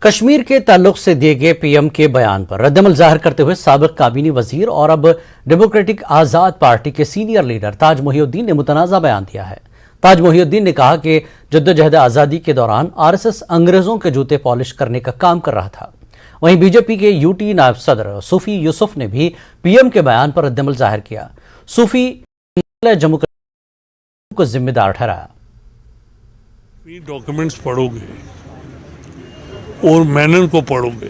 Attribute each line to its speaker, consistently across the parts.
Speaker 1: कश्मीर के ताल्लुक से दिए गए पीएम के बयान पर रद्दमल जाहिर करते हुए साबिक काबीनी वजीर और अब डेमोक्रेटिक आज़ाद पार्टी के सीनियर लीडर ताज मोहिउद्दीन ने मुतनाज़ा बयान दिया है। ताज मोहिउद्दीन ने कहा कि जद्दोजहद आज़ादी के दौरान आरएसएस अंग्रेजों के जूते पॉलिश करने का काम कर रहा था। वहीं बीजेपी के यूटी नायब सदर सूफी यूसुफ ने भी पीएम के बयान पर रद्दमल जाहिर किया। सूफी जम्मू कश्मीर को जिम्मेदार ठहराया।
Speaker 2: डॉक्यूमेंट्स पढ़ोगे और मैनन को पढ़ोगे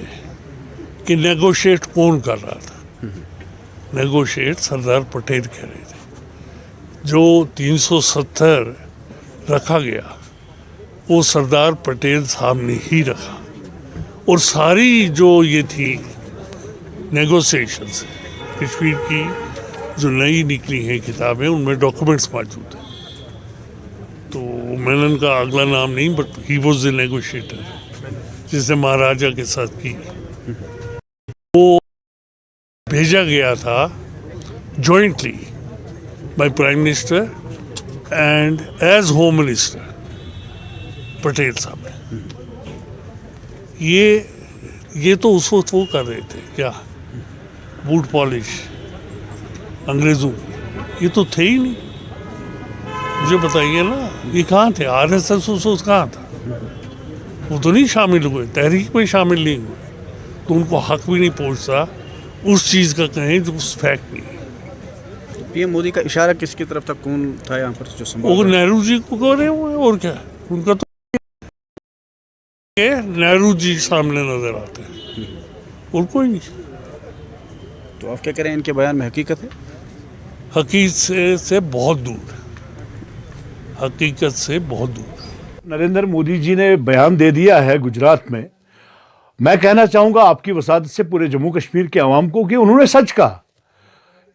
Speaker 2: कि नेगोशिएट कौन कर रहा था। नेगोशिएट सरदार पटेल कह रहे थे। जो 370 रखा गया वो सरदार पटेल साहब ने ही रखा, और सारी जो ये थी नेगोशिएशंस कश्मीर की जो नई निकली हैं किताबें, उनमें डॉक्यूमेंट्स मौजूद हैं। तो मैनन का अगला नाम नहीं, but he was the negotiator जिसने महाराजा के साथ की। वो भेजा गया था jointly by prime minister and age home minister Patel साहब ने। ये तो उस वक्त वो कर रहे थे क्या, बूट पॉलिश अंग्रेजों की। ये तो थे ही नहीं। मुझे बताइए ना, ये कहाँ थे? आरएसएस उस कहाँ था? वो तो नहीं शामिल हुए, तहरीक में शामिल नहीं हुए, तो उनको हक भी नहीं पहुंचता उस चीज़ का कहें जो उस फैक्ट नहीं है।
Speaker 3: पीएम मोदी का इशारा किसकी तरफ था? कौन था यहाँ पर जो
Speaker 2: वो नेहरू जी को कर रहे हुए, और क्या उनका तो नेहरू जी सामने नजर आते हैं और कोई नहीं।
Speaker 3: तो आप क्या कह रहे हैं, इनके बयान में हकीकत है?
Speaker 2: हकीकत से बहुत दूर, हकीकत से बहुत दूर।
Speaker 4: नरेंद्र मोदी जी ने बयान दे दिया है गुजरात में। मैं कहना चाहूँगा आपकी वसादत से पूरे जम्मू कश्मीर के आवाम को कि उन्होंने सच कहा।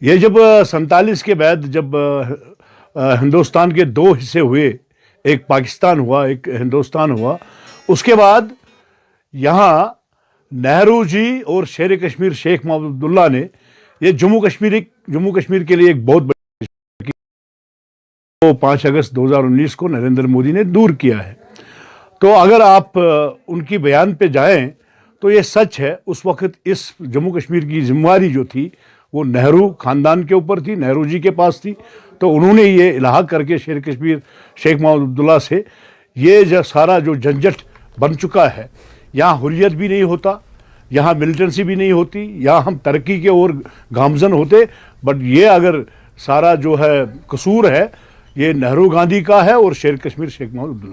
Speaker 4: ये जब 47 के बाद जब हिंदुस्तान के दो हिस्से हुए, एक पाकिस्तान हुआ एक हिंदुस्तान हुआ, उसके बाद यहाँ नेहरू जी और शेर कश्मीर शेख मोहम्मद अब्दुल्ला ने ये जम्मू कश्मीर के लिए एक बहुत बड़ी 5 अगस्त 2019 को नरेंद्र मोदी ने दूर किया है। तो अगर आप उनकी बयान पे जाएं तो ये सच है। उस वक्त इस जम्मू कश्मीर की जिम्मेवारी जो थी वो नेहरू ख़ानदान के ऊपर थी, नेहरू जी के पास थी। तो उन्होंने ये इलाहा करके शेर कश्मीर शेख मोहम्मद अब्दुल्ला से ये जो सारा जो झंझट बन चुका है, यहाँ हुर्रियत भी नहीं होता, यहाँ मिलिटेंसी भी नहीं होती, यहाँ हम तरक्की के ओर गामजन होते। बट ये अगर सारा जो है कसूर है ये नेहरू गांधी का है और शेर कश्मीर शेख मोहम्मद अब्दुल्ला।